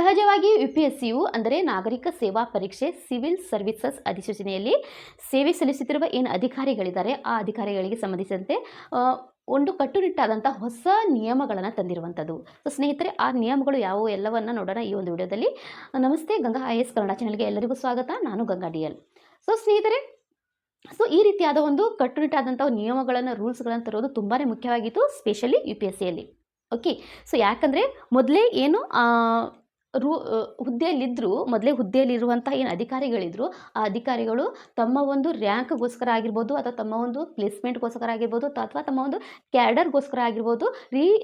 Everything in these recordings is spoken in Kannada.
ಸಹಜವಾಗಿ UPSCಯು ಅಂದರೆ ನಾಗರಿಕ ಸೇವಾ ಪರೀಕ್ಷೆ ಸಿವಿಲ್ ಸರ್ವಿಸಸ್ ಅಧಿಸೂಚನೆಯಲ್ಲಿ ಸೇವೆ ಸಲ್ಲಿಸುತ್ತಿರುವ ಏನು ಅಧಿಕಾರಿಗಳಿದ್ದಾರೆ ಆ ಅಧಿಕಾರಿಗಳಿಗೆ ಸಂಬಂಧಿಸಿದಂತೆ ಒಂದು ಕಟ್ಟುನಿಟ್ಟಾದಂಥ ಹೊಸ ನಿಯಮಗಳನ್ನು ತಂದಿರುವಂಥದ್ದು. ಸೊ ಸ್ನೇಹಿತರೆ, ಆ ನಿಯಮಗಳು ಯಾವುವು ಎಲ್ಲವನ್ನು ನೋಡೋಣ ಈ ಒಂದು ವಿಡಿಯೋದಲ್ಲಿ. ನಮಸ್ತೆ, ಗಂಗಾ IAS ಕನ್ನಡ ಚಾನಲ್ಗೆ ಎಲ್ಲರಿಗೂ ಸ್ವಾಗತ. ನಾನು ಗಂಗಾ DL. ಸೊ ಸ್ನೇಹಿತರೆ, ಈ ರೀತಿಯಾದ ಒಂದು ಕಟ್ಟುನಿಟ್ಟಾದಂಥ ನಿಯಮಗಳನ್ನು, ರೂಲ್ಸ್ಗಳನ್ನು ತರೋದು ತುಂಬಾ ಮುಖ್ಯವಾಗಿತ್ತು, ಸ್ಪೆಷಲಿ UPSCಯಲ್ಲಿ. ಓಕೆ, ಸೊ ಯಾಕಂದರೆ ಮೊದಲೇ ಏನು ಮೊದಲೇ ಹುದ್ದೆಯಲ್ಲಿರುವಂಥ ಏನು ಅಧಿಕಾರಿಗಳಿದ್ರು, ಆ ಅಧಿಕಾರಿಗಳು ತಮ್ಮ ಒಂದು ರ್ಯಾಂಕ್ಗೋಸ್ಕರ ಆಗಿರ್ಬೋದು, ಅಥವಾ ತಮ್ಮ ಒಂದು ಪ್ಲೇಸ್ಮೆಂಟ್ಗೋಸ್ಕರ ಆಗಿರ್ಬೋದು, ಅಥವಾ ತಮ್ಮ ಒಂದು ಕ್ಯಾಡರ್ಗೋಸ್ಕರ ಆಗಿರ್ಬೋದು,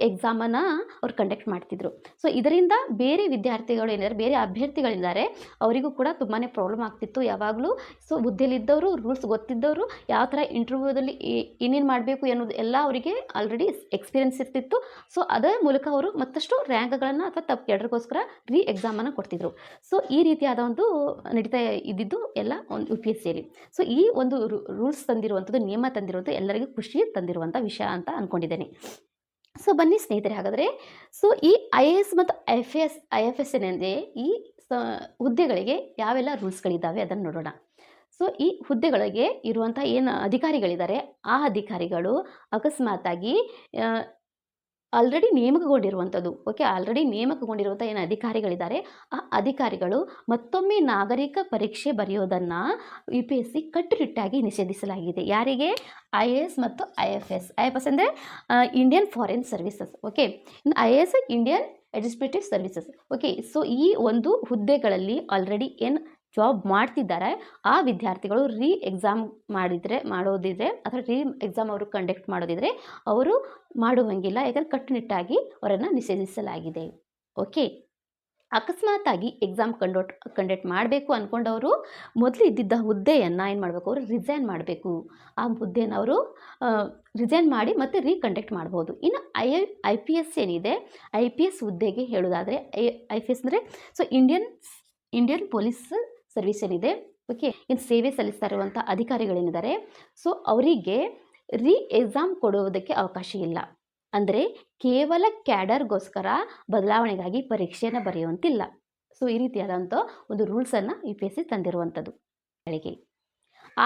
ಎಕ್ಸಾಮನ್ನು ಅವ್ರು ಕಂಡಕ್ಟ್ ಮಾಡ್ತಿದ್ರು. ಸೊ ಇದರಿಂದ ಬೇರೆ ವಿದ್ಯಾರ್ಥಿಗಳು ಏನಾದ್ರು, ಬೇರೆ ಅಭ್ಯರ್ಥಿಗಳಿದ್ದಾರೆ, ಅವರಿಗೂ ಕೂಡ ತುಂಬಾ ಪ್ರಾಬ್ಲಮ್ ಆಗ್ತಿತ್ತು ಯಾವಾಗಲೂ. ಸೊ ಹುದ್ದೆಯಲ್ಲಿದ್ದವರು, ರೂಲ್ಸ್ ಗೊತ್ತಿದ್ದವರು, ಯಾವ ಥರ ಇಂಟರ್ವ್ಯೂದಲ್ಲಿ ಏನೇನು ಮಾಡಬೇಕು ಅನ್ನೋದು ಎಲ್ಲ ಅವರಿಗೆ ಆಲ್ರೆಡಿ ಎಕ್ಸ್ಪೀರಿಯನ್ಸ್ ಇರ್ತಿತ್ತು. ಸೊ ಅದರ ಮೂಲಕ ಅವರು ಮತ್ತಷ್ಟು ರ್ಯಾಂಕ್ಗಳನ್ನು ಅಥವಾ ಕ್ಯಾಡರ್ಗೋಸ್ಕರ ಎಕ್ಸಾಮನ್ನು ಕೊಡ್ತಿದ್ರು. ಸೊ ಈ ರೀತಿಯಾದ ಒಂದು ನಡೀತಾ ಇದ್ದಿದ್ದು ಎಲ್ಲ ಒಂದು UPSCಯಲ್ಲಿ. ಸೊ ಈ ಒಂದು ರೂಲ್ಸ್ ತಂದಿರುವಂಥದ್ದು, ನಿಯಮ ತಂದಿರುವಂಥದ್ದು ಎಲ್ಲರಿಗೂ ಖುಷಿ ತಂದಿರುವಂಥ ವಿಷಯ ಅಂತ ಅಂದ್ಕೊಂಡಿದ್ದೇನೆ. ಸೊ ಬನ್ನಿ ಸ್ನೇಹಿತರೆ, ಹಾಗಾದರೆ ಸೊ ಈ IAS ಮತ್ತು IFS ಏನೆಂದರೆ ಈ ಹುದ್ದೆಗಳಿಗೆ ಯಾವೆಲ್ಲ ರೂಲ್ಸ್ಗಳಿದ್ದಾವೆ ಅದನ್ನು ನೋಡೋಣ. ಸೊ ಈ ಹುದ್ದೆಗಳಿಗೆ ಇರುವಂಥ ಏನು ಅಧಿಕಾರಿಗಳಿದ್ದಾರೆ, ಆ ಅಧಿಕಾರಿಗಳು ಅಕಸ್ಮಾತಾಗಿ ಆಲ್ರೆಡಿ ನೇಮಕಗೊಂಡಿರುವಂಥದ್ದು. ಓಕೆ, ಆಲ್ರೆಡಿ ನೇಮಕಗೊಂಡಿರುವಂಥ ಏನು ಅಧಿಕಾರಿಗಳಿದ್ದಾರೆ, ಆ ಅಧಿಕಾರಿಗಳು ಮತ್ತೊಮ್ಮೆ ನಾಗರಿಕ ಪರೀಕ್ಷೆ ಬರೆಯೋದನ್ನು UPSC ಕಟ್ಟುನಿಟ್ಟಾಗಿ ನಿಷೇಧಿಸಲಾಗಿದೆ. ಯಾರಿಗೆ? IAS ಮತ್ತು IFS ಅಂದರೆ ಇಂಡಿಯನ್ ಫಾರಿನ್ ಸರ್ವಿಸಸ್. ಓಕೆ, ಇನ್ನು IAS Indian administrative services. Okay, so ಈ ಒಂದು ಹುದ್ದೆಗಳಲ್ಲಿ ಆಲ್ರೆಡಿ ಏನು ಜಾಬ್ ಮಾಡ್ತಿದ್ದಾರೆ ಆ ವಿದ್ಯಾರ್ಥಿಗಳು ಎಕ್ಸಾಮ್ ಮಾಡೋದಿದ್ರೆ ಅಥವಾ ಎಕ್ಸಾಮ್ ಅವರು ಕಂಡಕ್ಟ್ ಮಾಡೋದಿದ್ರೆ ಅವರು ಮಾಡುವಂಗಿಲ್ಲ, ಯಾಕಂದರೆ ಕಟ್ಟುನಿಟ್ಟಾಗಿ ಅವರನ್ನು ನಿಷೇಧಿಸಲಾಗಿದೆ. ಓಕೆ, ಅಕಸ್ಮಾತಾಗಿ ಎಕ್ಸಾಮ್ ಕಂಡಕ್ಟ್ ಮಾಡಬೇಕು ಅಂದ್ಕೊಂಡವರು ಮೊದಲು ಇದ್ದಿದ್ದ ಹುದ್ದೆಯನ್ನು ಏನು ಮಾಡಬೇಕು, ಅವರು ರಿಸೈನ್ ಮಾಡಬೇಕು. ಆ ಹುದ್ದೆಯನ್ನು ಅವರು ರಿಸೈನ್ ಮಾಡಿ ಮತ್ತೆ ಕಂಡಕ್ಟ್ ಮಾಡ್ಬೋದು. ಇನ್ನು IPS ಏನಿದೆ, IPS ಹುದ್ದೆಗೆ ಹೇಳೋದಾದರೆ IPS ಅಂದರೆ ಸೊ ಇಂಡಿಯನ್ ಪೊಲೀಸ್ ಸರ್ವಿಸ್ ಏನಿದೆ, ಓಕೆ, ಇನ್ನು ಸೇವೆ ಸಲ್ಲಿಸ್ತಾ ಇರುವಂಥ ಅಧಿಕಾರಿಗಳೇನಿದ್ದಾರೆ, ಸೊ ಅವರಿಗೆ ಎಕ್ಸಾಮ್ ಕೊಡುವುದಕ್ಕೆ ಅವಕಾಶ ಇಲ್ಲ. ಅಂದರೆ ಕೇವಲ ಕ್ಯಾಡರ್ಗೋಸ್ಕರ ಬದಲಾವಣೆಗಾಗಿ ಪರೀಕ್ಷೆಯನ್ನು ಬರೆಯುವಂತಿಲ್ಲ. ಸೊ ಈ ರೀತಿಯಾದಂಥ ಒಂದು ರೂಲ್ಸನ್ನು UPSC ತಂದಿರುವಂಥದ್ದು ಗಳಿಗೆ.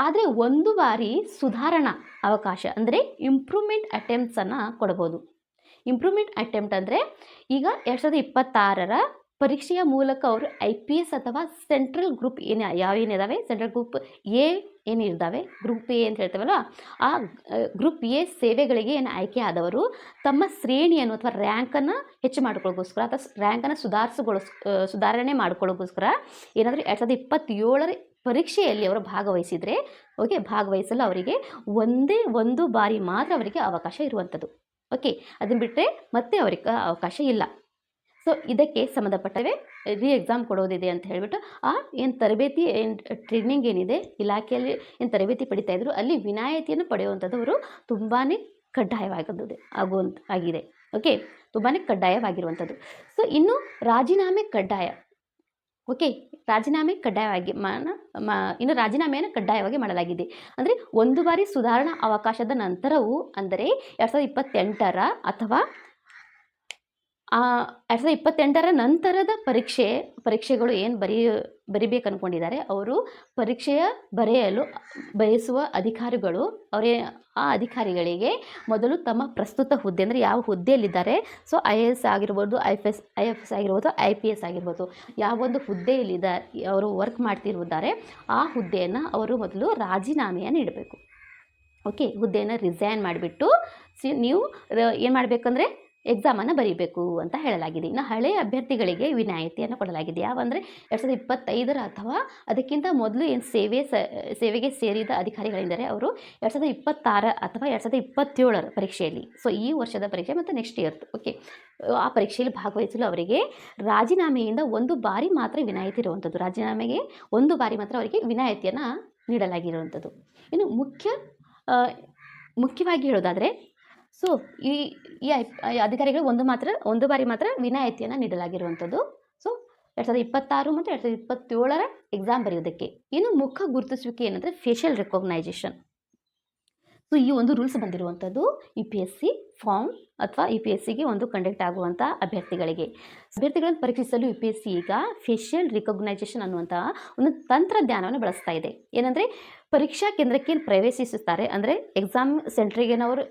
ಆದರೆ ಒಂದು ಬಾರಿ ಸುಧಾರಣಾ ಅವಕಾಶ ಅಂದರೆ ಇಂಪ್ರೂವ್ಮೆಂಟ್ ಅಟೆಂಪ್ಟ್ಸನ್ನು ಕೊಡ್ಬೋದು. ಇಂಪ್ರೂವ್ಮೆಂಟ್ ಅಟೆಂಪ್ಟ್ ಅಂದರೆ ಈಗ 2026ರ ಪರೀಕ್ಷೆಯ ಮೂಲಕ ಅವರು IPS ಅಥವಾ ಸೆಂಟ್ರಲ್ ಗ್ರೂಪ್ ಏನಿದಾವೆ, ಸೆಂಟ್ರಲ್ ಗ್ರೂಪ್ A ಏನಿದ್ದಾವೆ, ಗ್ರೂಪ್ A ಅಂತ ಹೇಳ್ತೇವಲ್ಲ, ಆ ಗ್ರೂಪ್ A ಸೇವೆಗಳಿಗೆ ಏನು ಆಯ್ಕೆ ಆದವರು ತಮ್ಮ ಶ್ರೇಣಿಯನ್ನು ಅಥವಾ ರ್ಯಾಂಕನ್ನು ಹೆಚ್ಚು ಮಾಡ್ಕೊಳ್ಳೋಕ್ಕೋಸ್ಕರ ಅಥವಾ ರ್ಯಾಂಕನ್ನು ಸುಧಾರಣೆ ಮಾಡ್ಕೊಳ್ಳೋಕ್ಕೋಸ್ಕರ ಏನಾದರೂ 2027ರ ಪರೀಕ್ಷೆಯಲ್ಲಿ ಅವರು ಭಾಗವಹಿಸಿದರೆ, ಓಕೆ, ಭಾಗವಹಿಸಲು ಅವರಿಗೆ ಒಂದು ಬಾರಿ ಮಾತ್ರ ಅವರಿಗೆ ಅವಕಾಶ ಇರುವಂಥದ್ದು. ಓಕೆ, ಅದನ್ನು ಬಿಟ್ಟರೆ ಮತ್ತೆ ಅವರಿಗೆ ಅವಕಾಶ ಇಲ್ಲ. ಸೊ ಇದಕ್ಕೆ ಸಂಬಂಧಪಟ್ಟವೆ ಎಕ್ಸಾಮ್ ಕೊಡೋದಿದೆ ಅಂತ ಹೇಳಿಬಿಟ್ಟು ಏನು ತರಬೇತಿ ಟ್ರೈನಿಂಗ್ ಏನಿದೆ ಇಲಾಖೆಯಲ್ಲಿ ಏನು ತರಬೇತಿ ಪಡಿತಾ ಇದ್ರು ಅಲ್ಲಿ ವಿನಾಯಿತಿಯನ್ನು ಪಡೆಯುವಂಥದ್ದು ಅವರು ತುಂಬಾ ಆಗಿದೆ. ಓಕೆ, ತುಂಬಾ ಕಡ್ಡಾಯವಾಗಿರುವಂಥದ್ದು. ಸೊ ಇನ್ನು ರಾಜೀನಾಮೆ ಕಡ್ಡಾಯ. ಓಕೆ, ರಾಜೀನಾಮೆ ಕಡ್ಡಾಯವಾಗಿ ಇನ್ನು ರಾಜೀನಾಮೆಯನ್ನು ಕಡ್ಡಾಯವಾಗಿ ಮಾಡಲಾಗಿದೆ. ಅಂದರೆ ಒಂದು ಬಾರಿ ಸುಧಾರಣಾ ಅವಕಾಶದ ನಂತರವೂ, ಅಂದರೆ 2028ರ ಅಥವಾ 2028ರ ನಂತರದ ಪರೀಕ್ಷೆಗಳು ಏನು ಬರಿಬೇಕು ಅಂದ್ಕೊಂಡಿದ್ದಾರೆ, ಅವರು ಪರೀಕ್ಷೆಯ ಬರೆಯಲು ಬಯಸುವ ಅಧಿಕಾರಿಗಳು ಆ ಅಧಿಕಾರಿಗಳಿಗೆ ಮೊದಲು ತಮ್ಮ ಪ್ರಸ್ತುತ ಹುದ್ದೆ ಅಂದರೆ ಯಾವ ಹುದ್ದೆಯಲ್ಲಿದ್ದಾರೆ, ಸೊ IAS ಆಗಿರ್ಬೋದು, IFS ಆಗಿರ್ಬೋದು, IPS ಆಗಿರ್ಬೋದು, ಯಾವೊಂದು ಹುದ್ದೆಯಲ್ಲಿದ್ದಾರೆ ಅವರು ವರ್ಕ್ ಮಾಡ್ತಿರುತ್ತಾರೆ ಆ ಹುದ್ದೆಯನ್ನು ಅವರು ಮೊದಲು ರಾಜೀನಾಮೆಯನ್ನು ಇಡಬೇಕು. ಓಕೆ, ಹುದ್ದೆಯನ್ನು ರಿಸೈನ್ ಮಾಡಿಬಿಟ್ಟು ನೀವು ಏನು ಮಾಡಬೇಕಂದ್ರೆ ಎಕ್ಸಾಮನ್ನು ಬರೀಬೇಕು ಅಂತ ಹೇಳಲಾಗಿದೆ. ಇನ್ನು ಹಳೆಯ ಅಭ್ಯರ್ಥಿಗಳಿಗೆ ವಿನಾಯಿತಿಯನ್ನು ಕೊಡಲಾಗಿದೆ. ಯಾವಂದರೆ 2025ರ ಅಥವಾ ಅದಕ್ಕಿಂತ ಮೊದಲು ಏನು ಸೇವೆಗೆ ಸೇರಿದ ಅಧಿಕಾರಿಗಳಿದ್ದಾರೆ ಅವರು 2026 ಅಥವಾ 2027ರ ಪರೀಕ್ಷೆಯಲ್ಲಿ, ಸೊ ಈ ವರ್ಷದ ಪರೀಕ್ಷೆ ಮತ್ತು ನೆಕ್ಸ್ಟ್ ಇಯರ್, ಓಕೆ, ಆ ಪರೀಕ್ಷೆಯಲ್ಲಿ ಭಾಗವಹಿಸಲು ಅವರಿಗೆ ರಾಜೀನಾಮೆಯಿಂದ ಒಂದು ಬಾರಿ ಮಾತ್ರ ವಿನಾಯಿತಿ ಇರುವಂಥದ್ದು. ರಾಜೀನಾಮೆಗೆ ಒಂದು ಬಾರಿ ಮಾತ್ರ ಅವರಿಗೆ ವಿನಾಯಿತಿಯನ್ನು ನೀಡಲಾಗಿರುವಂಥದ್ದು. ಇನ್ನು ಮುಖ್ಯವಾಗಿ ಹೇಳೋದಾದರೆ, ಸೊ ಈ ಅಧಿಕಾರಿಗಳು ಒಂದು ಬಾರಿ ಮಾತ್ರ ವಿನಾಯಿತಿಯನ್ನು ನೀಡಲಾಗಿರುವಂಥದ್ದು. ಸೊ 2026 ಮತ್ತು 2027ರ ಎಕ್ಸಾಮ್ ಬರೆಯೋದಕ್ಕೆ. ಇನ್ನು ಮುಖ ಗುರುತಿಸುವಿಕೆ ಏನಂದರೆ ಫೇಶಿಯಲ್ ರೆಕಾಗ್ನೈಸೇಷನ್. ಸೊ ಈ ಒಂದು ರೂಲ್ಸ್ ಬಂದಿರುವಂಥದ್ದು U P S C form ಅಥವಾ ಯು ಪಿ ಎಸ್ ಸಿಗೆ ಒಂದು ಕಂಡಕ್ಟ್ ಆಗುವಂಥ ಅಭ್ಯರ್ಥಿಗಳನ್ನು ಪರೀಕ್ಷಿಸಲು ಯು ಪಿ ಎಸ್ ಸಿ ಈಗ ಫೇಶಿಯಲ್ ರಿಕಗ್ನೈಸೇಷನ್ ಅನ್ನುವಂಥ ಒಂದು ತಂತ್ರಜ್ಞಾನವನ್ನು ಬಳಸ್ತಾ ಇದೆ. ಏನಂದರೆ ಪರೀಕ್ಷಾ ಕೇಂದ್ರಕ್ಕೆ ಪ್ರವೇಶಿಸುತ್ತಾರೆ, ಅಂದರೆ ಎಕ್ಸಾಮ್ ಸೆಂಟ್ರಿಗೇನವರು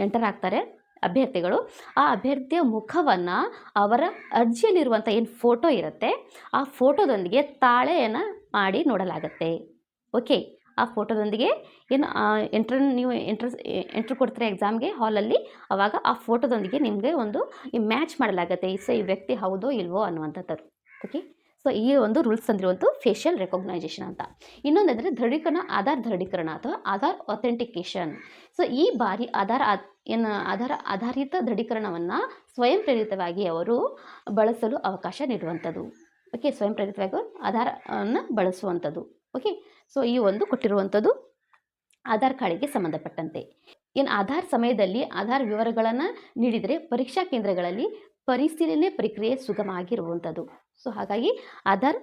ಎಂಟರ್ ಆಗ್ತಾರೆ ಅಭ್ಯರ್ಥಿಗಳು. ಆ ಅಭ್ಯರ್ಥಿಯ ಮುಖವನ್ನು ಅವರ ಅರ್ಜಿಯಲ್ಲಿರುವಂಥ ಏನು ಫೋಟೋ ಇರುತ್ತೆ ಆ ಫೋಟೋದೊಂದಿಗೆ ತಾಳೆಯನ್ನು ಮಾಡಿ ನೋಡಲಾಗತ್ತೆ. ಓಕೆ, ಆ ಫೋಟೋದೊಂದಿಗೆ ಏನು ನೀವು ಎಂಟ್ರ್ ಕೊಡ್ತೀರಾ ಎಕ್ಸಾಮ್ಗೆ ಹಾಲಲ್ಲಿ, ಆವಾಗ ಆ ಫೋಟೋದೊಂದಿಗೆ ನಿಮಗೆ ಒಂದು ಮ್ಯಾಚ್ ಮಾಡಲಾಗುತ್ತೆ, ಈ ವ್ಯಕ್ತಿ ಹೌದೋ ಇಲ್ವೋ ಅನ್ನುವಂಥದ್ದು. ಓಕೆ, ಸೊ ಈ ಒಂದು ರೂಲ್ಸ್ ತಂದಿರುವಂಥ ಫೇಶಿಯಲ್ ರೆಕಗ್ನೈಸೇಷನ್ ಅಂತ. ಇನ್ನೊಂದಂದರೆ ಆಧಾರ್ ದೃಢೀಕರಣ ಅಥವಾ ಆಧಾರ್ ಅಥೆಂಟಿಕೇಷನ್. ಸೊ ಈ ಬಾರಿ ಆಧಾರ ಆಧಾರಿತ ದೃಢೀಕರಣವನ್ನು ಸ್ವಯಂ ಪ್ರೇರಿತವಾಗಿ ಅವರು ಬಳಸಲು ಅವಕಾಶ ನೀಡುವಂಥದ್ದು. ಓಕೆ, ಸ್ವಯಂ ಪ್ರೇರಿತವಾಗಿ ಆಧಾರವನ್ನು ಬಳಸುವಂಥದ್ದು. ಓಕೆ, ಸೊ ಈ ಒಂದು ಕೊಟ್ಟಿರುವಂಥದ್ದು ಆಧಾರ್ ಕಾರ್ಡಿಗೆ ಸಂಬಂಧಪಟ್ಟಂತೆ. ಆಧಾರ್ ಸಮಯದಲ್ಲಿ ಆಧಾರ್ ವಿವರಗಳನ್ನು ನೀಡಿದರೆ ಪರೀಕ್ಷಾ ಕೇಂದ್ರಗಳಲ್ಲಿ ಪರಿಶೀಲನೆ ಪ್ರಕ್ರಿಯೆ ಸುಗಮ ಆಗಿರುವಂಥದ್ದು. ಸೊ ಹಾಗಾಗಿ ಆಧಾರ್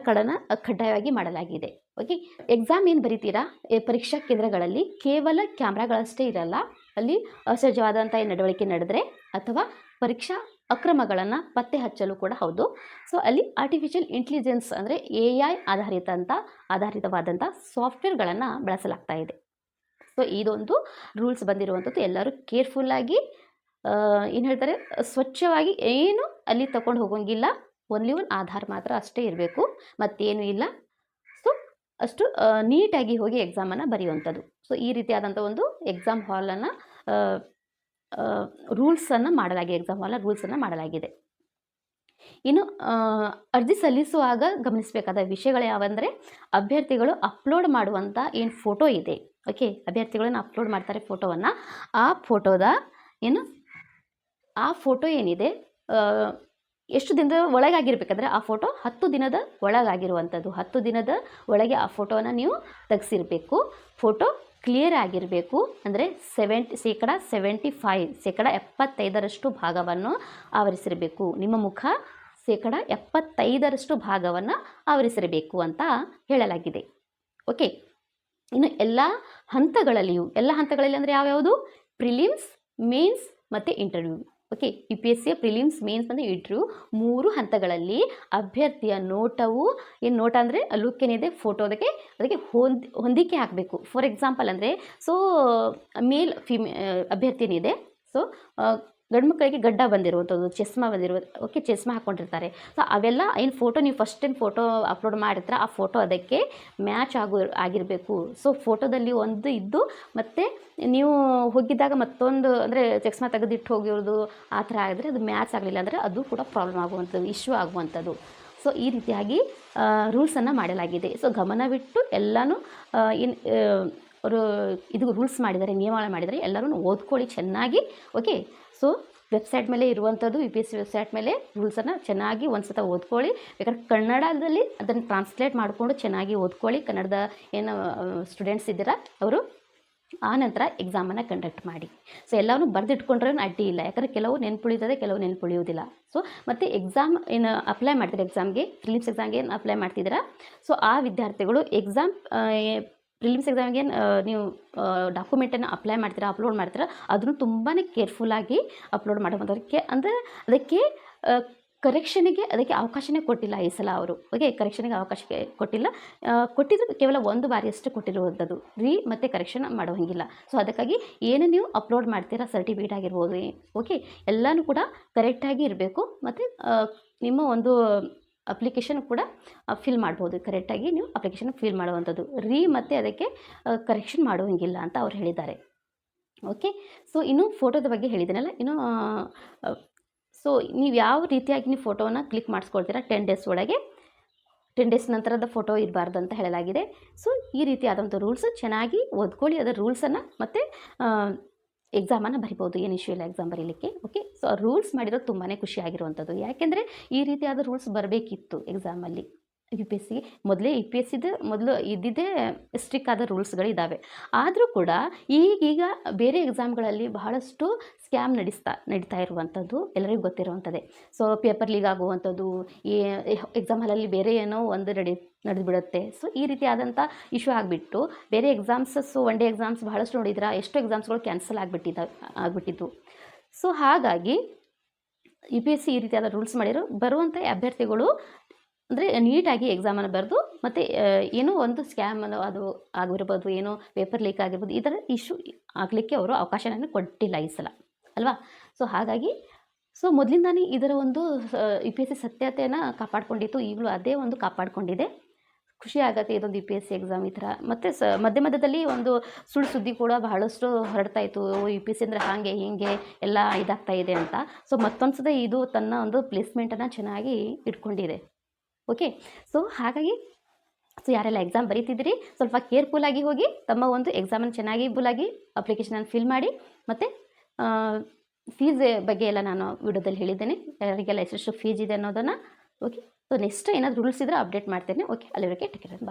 ಕಾರ್ಡನ್ನು ಕಡ್ಡಾಯವಾಗಿ ಮಾಡಲಾಗಿದೆ. ಓಕೆ, ಎಕ್ಸಾಮ್ ಏನು ಬರೀತೀರಾ ಪರೀಕ್ಷಾ ಕೇಂದ್ರಗಳಲ್ಲಿ ಕೇವಲ ಕ್ಯಾಮ್ರಾಗಳಷ್ಟೇ ಇರಲ್ಲ, ಅಲ್ಲಿ ಅಸಹಜವಾದಂಥ ನಡವಳಿಕೆ ನಡೆದರೆ ಅಥವಾ ಪರೀಕ್ಷಾ ಅಕ್ರಮಗಳನ್ನು ಪತ್ತೆ ಹಚ್ಚಲು ಕೂಡ ಹೌದು. ಸೊ ಅಲ್ಲಿ ಆರ್ಟಿಫಿಷಿಯಲ್ ಇಂಟೆಲಿಜೆನ್ಸ್ ಅಂದರೆ AI ಆಧಾರಿತವಾದಂಥ ಸಾಫ್ಟ್ವೇರ್ಗಳನ್ನು ಬಳಸಲಾಗ್ತಾ ಇದೆ. ಸೊ ಇದೊಂದು ರೂಲ್ಸ್ ಬಂದಿರುವಂಥದ್ದು. ಎಲ್ಲರೂ ಕೇರ್ಫುಲ್ಲಾಗಿ ಏನು ಹೇಳ್ತಾರೆ, ಸ್ವಚ್ಛವಾಗಿ ಏನು ಅಲ್ಲಿ ತಗೊಂಡು ಹೋಗೋಂಗಿಲ್ಲ, ಓನ್ಲಿ ಒಂದು ಆಧಾರ್ ಮಾತ್ರ ಅಷ್ಟೇ ಇರಬೇಕು, ಮತ್ತೇನು ಇಲ್ಲ. ಸೊ ಅಷ್ಟು ನೀಟಾಗಿ ಹೋಗಿ ಎಕ್ಸಾಮನ್ನು ಬರೆಯುವಂಥದ್ದು. ಸೊ ಈ ರೀತಿಯಾದಂಥ ಒಂದು ಎಕ್ಸಾಮ್ ಹಾಲನ್ನು ರೂಲ್ಸನ್ನು ಮಾಡಲಾಗಿದೆ. ಇನ್ನು ಅರ್ಜಿ ಸಲ್ಲಿಸುವಾಗ ಗಮನಿಸಬೇಕಾದ ವಿಷಯಗಳು ಯಾವಂದರೆ, ಅಭ್ಯರ್ಥಿಗಳು ಅಪ್ಲೋಡ್ ಮಾಡುವಂಥ ಏನು ಫೋಟೋ ಇದೆ, ಓಕೆ, ಅಭ್ಯರ್ಥಿಗಳನ್ನು ಅಪ್ಲೋಡ್ ಮಾಡ್ತಾರೆ ಫೋಟೋವನ್ನು, ಆ ಫೋಟೋ ಏನಿದೆ ಎಷ್ಟು ದಿನದ ಒಳಗಾಗಿರ್ಬೇಕಂದ್ರೆ ಆ ಫೋಟೋ 10 ದಿನದ ಒಳಗಾಗಿರುವಂಥದ್ದು. 10 ದಿನದ ಒಳಗೆ ಆ ಫೋಟೋವನ್ನು ನೀವು ತೆಗೆಸಿರಬೇಕು. ಫೋಟೋ ಕ್ಲಿಯರ್ ಆಗಿರಬೇಕು, ಅಂದರೆ 75% ಭಾಗವನ್ನು ಆವರಿಸಿರಬೇಕು. ನಿಮ್ಮ ಮುಖ 75% ಭಾಗವನ್ನು ಆವರಿಸಿರಬೇಕು ಅಂತ ಹೇಳಲಾಗಿದೆ. ಓಕೆ, ಇನ್ನು ಎಲ್ಲ ಹಂತಗಳಲ್ಲಿ ಅಂದರೆ ಯಾವ್ಯಾವುದು, ಪ್ರಿಲಿಮ್ಸ್, ಮೇನ್ಸ್ ಮತ್ತು interview. Okay, U P S ಸಿಯ ಪ್ರಿಲಿಮ್ಸ್, ಮೇನ್ಸ್ ಮತ್ತು ಇಂಟರ್ವ್ಯೂ 3 ಹಂತಗಳಲ್ಲಿ ಅಭ್ಯರ್ಥಿಯ ನೋಟವು ನೋಟ ಅಂದರೆ ಲುಕ್ ಏನಿದೆ ಫೋಟೋದಕ್ಕೆ ಅದಕ್ಕೆ ಹೊಂದಿಕೆ ಹಾಕಬೇಕು. ಫಾರ್ ಎಕ್ಸಾಂಪಲ್ ಅಂದರೆ ಮೇಲ್ ಅಭ್ಯರ್ಥಿ ಏನಿದೆ, ಸೊ ಗಂಡು ಮಕ್ಕಳಿಗೆ ಗಡ್ಡ ಬಂದಿರುವಂಥದ್ದು, ಚಸ್ಮಾ ಓಕೆ, ಚಸ್ಮಾ ಹಾಕ್ಕೊಂಡಿರ್ತಾರೆ. ಸೊ ಅವೆಲ್ಲ ಫೋಟೋ ನೀವು ಫಸ್ಟ್ ಟೈಮ್ ಫೋಟೋ ಅಪ್ಲೋಡ್ ಮಾಡಿರ್ತಾರೆ, ಆ ಫೋಟೋ ಅದಕ್ಕೆ ಮ್ಯಾಚ್ ಆಗಿರಬೇಕು. ಸೊ ಫೋಟೋದಲ್ಲಿ ಒಂದು ಇದ್ದು ಮತ್ತು ನೀವು ಹೋಗಿದ್ದಾಗ ಮತ್ತೊಂದು ಅಂದರೆ ಚಸ್ಮಾ ತೆಗೆದಿಟ್ಟು ಹೋಗಿರೋದು ಆ ಥರ ಆಗಿದ್ರೆ ಅದು ಮ್ಯಾಚ್ ಆಗಲಿಲ್ಲ ಅಂದರೆ ಅದು ಕೂಡ ಪ್ರಾಬ್ಲಮ್ ಆಗುವಂಥದ್ದು, ಇಶ್ಯೂ ಆಗುವಂಥದ್ದು. ಸೊ ಈ ರೀತಿಯಾಗಿ ರೂಲ್ಸನ್ನು ಮಾಡಲಾಗಿದೆ. ಸೊ ಗಮನವಿಟ್ಟು ಎಲ್ಲನೂ ಅವರು ಇದು ರೂಲ್ಸ್ ಮಾಡಿದ್ದಾರೆ, ನಿಯಮಗಳು ಮಾಡಿದ್ದಾರೆ, ಎಲ್ಲರೂ ಓದ್ಕೊಳ್ಳಿ ಚೆನ್ನಾಗಿ. ಓಕೆ, ಸೊ ವೆಬ್ಸೈಟ್ ಮೇಲೆ ಇರುವಂಥದ್ದು, U P S C website ಮೇಲೆ ರೂಲ್ಸನ್ನು ಚೆನ್ನಾಗಿ ಒಂದು ಸತ ಓದ್ಕೊಳ್ಳಿ. ಬೇಕಾದ್ರೆ ಕನ್ನಡದಲ್ಲಿ ಅದನ್ನು ಟ್ರಾನ್ಸ್ಲೇಟ್ ಮಾಡಿಕೊಂಡು ಚೆನ್ನಾಗಿ ಓದ್ಕೊಳ್ಳಿ. ಕನ್ನಡದ ಏನು ಸ್ಟೂಡೆಂಟ್ಸ್ ಇದ್ದೀರಾ ಅವರು ಆ ನಂತರ ಎಕ್ಸಾಮನ್ನು ಕಂಡಕ್ಟ್ ಮಾಡಿ. ಸೊ ಎಲ್ಲವೂ ಬರೆದಿಟ್ಕೊಂಡ್ರೆ ಅಡ್ಡಿ ಇಲ್ಲ, ಯಾಕಂದರೆ ಕೆಲವು ನೆನ್ಪುಳಿತದೆ, ಕೆಲವು ನೆನ್ಪುಳಿಯೋದಿಲ್ಲ. ಸೊ ಮತ್ತು ಎಕ್ಸಾಮ್ ಏನು ಅಪ್ಲೈ ಮಾಡ್ತೀರಾ ಎಕ್ಸಾಮ್ಗೆ, ಪ್ರಿಲಿಮ್ಸ್ ಎಕ್ಸಾಮ್ಗೆ ಏನು ಅಪ್ಲೈ ಮಾಡ್ತಿದ್ದೀರಾ, ಸೊ ಆ ವಿದ್ಯಾರ್ಥಿಗಳು ಪ್ರಿಲಿಮ್ಸ್ ಎಕ್ಸಾಮ್ಗೆ ನೀವು ಡಾಕ್ಯುಮೆಂಟನ್ನು ಅಪ್ಲೋಡ್ ಮಾಡ್ತೀರಾ, ಅದನ್ನು ತುಂಬಾ ಕೇರ್ಫುಲ್ಲಾಗಿ ಅಪ್ಲೋಡ್ ಮಾಡುವಂಥದ್ದಕ್ಕೆ, ಅಂದರೆ ಅದಕ್ಕೆ ಕರೆಕ್ಷನಿಗೆ ಅವಕಾಶನೇ ಕೊಟ್ಟಿಲ್ಲ ಈ ಸಲ ಅವರು. ಓಕೆ, ಕರೆಕ್ಷನಿಗೆ ಅವಕಾಶ ಕೊಟ್ಟಿದ್ದು ಕೇವಲ ಒಂದು ಬಾರಿಯಷ್ಟು ಕೊಟ್ಟಿರುವಂಥದ್ದು, ಮತ್ತು ಕರೆಕ್ಷನ್ ಮಾಡೋಂಗಿಲ್ಲ. ಸೊ ಅದಕ್ಕಾಗಿ ಏನು ನೀವು ಅಪ್ಲೋಡ್ ಮಾಡ್ತೀರಾ, ಸರ್ಟಿಫಿಕೇಟ್ ಆಗಿರ್ಬೋದು, ಓಕೆ, ಎಲ್ಲನೂ ಕೂಡ ಕರೆಕ್ಟಾಗಿ ಇರಬೇಕು. ಮತ್ತು ನಿಮ್ಮ ಒಂದು ಅಪ್ಲಿಕೇಶನ್ ಕೂಡ ಫಿಲ್ ಮಾಡ್ಬೋದು, ಕರೆಕ್ಟಾಗಿ ನೀವು ಅಪ್ಲಿಕೇಶನ್ ಫಿಲ್ ಮಾಡುವಂಥದ್ದು. ಮತ್ತು ಅದಕ್ಕೆ ಕರೆಕ್ಷನ್ ಮಾಡುವಂಗಿಲ್ಲ ಅಂತ ಅವ್ರು ಹೇಳಿದ್ದಾರೆ. ಓಕೆ, ಸೊ ಇನ್ನು ಫೋಟೋದ ಬಗ್ಗೆ ಹೇಳಿದ್ದೀನಲ್ಲ, ಇನ್ನು ಸೊ ನೀವು ಯಾವ ರೀತಿಯಾಗಿ ನೀವು ಫೋಟೋವನ್ನು ಕ್ಲಿಕ್ ಮಾಡಿಸ್ಕೊಳ್ತೀರಾ 10 ಡೇಸ್ ಒಳಗೆ, 10 ಡೇಸ್ ನಂತರದ ಫೋಟೋ ಇರಬಾರ್ದು ಅಂತ ಹೇಳಲಾಗಿದೆ. ಸೊ ಈ ರೀತಿಯಾದಂಥ ರೂಲ್ಸ್ ಚೆನ್ನಾಗಿ ಓದ್ಕೊಳ್ಳಿ, ಅದರ ರೂಲ್ಸನ್ನು ಮತ್ತು ಎಕ್ಸಾಮನ್ನು ಬರಿಬೋದು, ಏನು ಇಶ್ಯೂ ಇಲ್ಲ ಎಕ್ಸಾಮ್ ಬರೀಲಿಕ್ಕೆ. ಓಕೆ, ಸೊ ರೂಲ್ಸ್ ಮಾಡಿರೋದು ತುಂಬಾ ಖುಷಿಯಾಗಿರುವಂಥದ್ದು, ಯಾಕೆಂದರೆ ಈ ರೀತಿಯಾದ ರೂಲ್ಸ್ ಬರಬೇಕಿತ್ತು ಎಕ್ಸಾಮಲ್ಲಿ. ಯು ಪಿ ಎಸ್ ಸಿ ಮೊದಲೇ ಯು ಪಿ ಎಸ್ ಸಿದು ಮೊದಲು ಇದ್ದಿದ್ದೇ ಸ್ಟ್ರಿಕ್ ಆದ ರೂಲ್ಸ್ಗಳಿದ್ದಾವೆ. ಆದರೂ ಕೂಡ ಈಗೀಗ ಬೇರೆ ಎಕ್ಸಾಮ್ಗಳಲ್ಲಿ ಬಹಳಷ್ಟು ಸ್ಕ್ಯಾಮ್ ನಡೀತಾ ಇರುವಂಥದ್ದು ಎಲ್ಲರಿಗೂ ಗೊತ್ತಿರುವಂಥದ್ದೇ. ಸೊ ಪೇಪರ್ ಲೀಕ್ ಆಗುವಂಥದ್ದು, ಈ ಎಕ್ಸಾಮ್ ಹಾಲಲ್ಲಿ ಬೇರೆ ಏನೋ ಒಂದು ನಡೆದು ಬಿಡುತ್ತೆ. ಸೊ ಈ ರೀತಿಯಾದಂಥ ಇಶ್ಯೂ ಆಗಿಬಿಟ್ಟು ಬೇರೆ ಎಕ್ಸಾಮ್ಸಸ್ಸು ಒನ್ ಡೇ ಎಕ್ಸಾಮ್ಸ್ ಬಹಳಷ್ಟು ನೋಡಿದ್ರೆ ಎಷ್ಟು ಎಕ್ಸಾಮ್ಸ್ಗಳು ಕ್ಯಾನ್ಸಲ್ ಆಗಿಬಿಟ್ಟಿದ್ದು. ಸೊ ಹಾಗಾಗಿ ಯು ಪಿ ಎಸ್ ಸಿ ಈ ರೀತಿಯಾದ ರೂಲ್ಸ್ ಮಾಡಿರೋ ಬರುವಂಥ ಅಭ್ಯರ್ಥಿಗಳು ಅಂದರೆ ನೀಟಾಗಿ ಎಕ್ಸಾಮನ್ನು ಬರೆದು ಮತ್ತು ಏನೋ ಒಂದು ಸ್ಕ್ಯಾಮ್ ಅದು ಆಗಿರ್ಬೋದು, ಏನೋ ಪೇಪರ್ ಲೀಕ್ ಆಗಿರ್ಬೋದು, ಈ ಥರ ಇಶ್ಯೂ ಆಗಲಿಕ್ಕೆ ಅವರು ಅವಕಾಶವನ್ನು ಕೊಟ್ಟಿಲ್ಲ ಈ ಸಲ ಅಲ್ವಾ. ಸೊ ಹಾಗಾಗಿ ಮೊದಲಿಂದಾನೇ ಇದರ ಒಂದು ಯು ಪಿ ಎಸ್ ಸಿ ಸತ್ಯತೆಯನ್ನು ಕಾಪಾಡಿಕೊಂಡಿತ್ತು, ಈಗಲೂ ಅದೇ ಒಂದು ಕಾಪಾಡಿಕೊಂಡಿದೆ. ಖುಷಿ ಆಗುತ್ತೆ ಇದೊಂದು U P S C exam ಈ ಥರ. ಮತ್ತು ಮಧ್ಯದಲ್ಲಿ ಒಂದು ಸುಳ್ಳು ಸುದ್ದಿ ಕೂಡ ಬಹಳಷ್ಟು ಹರಡ್ತಾ ಇತ್ತು, ಯು ಪಿ ಎಸ್ ಸಿ ಅಂದರೆ ಹಾಗೆ ಹೀಗೆ ಎಲ್ಲ ಇದಾಗ್ತಾ ಇದೆ ಅಂತ. ಸೊ ಮತ್ತೊಂದು ಸಲ ಇದು ತನ್ನ ಒಂದು ಪ್ಲೇಸ್ಮೆಂಟನ್ನು ಚೆನ್ನಾಗಿ ಇಟ್ಕೊಂಡಿದೆ. ಓಕೆ. ಸೊ ಹಾಗಾಗಿ ಯಾರೆಲ್ಲ ಎಕ್ಸಾಮ್ ಬರೀತಿದ್ದೀರಿ ಸ್ವಲ್ಪ ಕೇರ್ಫುಲ್ಲಾಗಿ ಹೋಗಿ ತಮ್ಮ ಒಂದು ಎಕ್ಸಾಮನ್ನು ಚೆನ್ನಾಗಿ ಫುಲ್ಲಾಗಿ ಅಪ್ಲಿಕೇಶನನ್ನು ಫಿಲ್ ಮಾಡಿ. ಮತ್ತು ಫೀಸ್ ಬಗ್ಗೆ ಎಲ್ಲ ನಾನು ವಿಡಿಯೋದಲ್ಲಿ ಹೇಳಿದ್ದೇನೆ, ಯಾರಿಗೆಲ್ಲ ಎಷ್ಟೆಷ್ಟು ಫೀಸ್ ಇದೆ ಅನ್ನೋದನ್ನು. ಓಕೆ. ಸೊ ನೆಕ್ಸ್ಟ್ ಏನಾದರೂ ರೂಲ್ಸ್ ಇದ್ದರೆ ಅಪ್ಡೇಟ್ ಮಾಡ್ತೇನೆ. ಓಕೆ, ಅಲ್ಲಿವರೆಗೆ ಟೇಕ್ ಕೇರ್, ಬಾಯ್.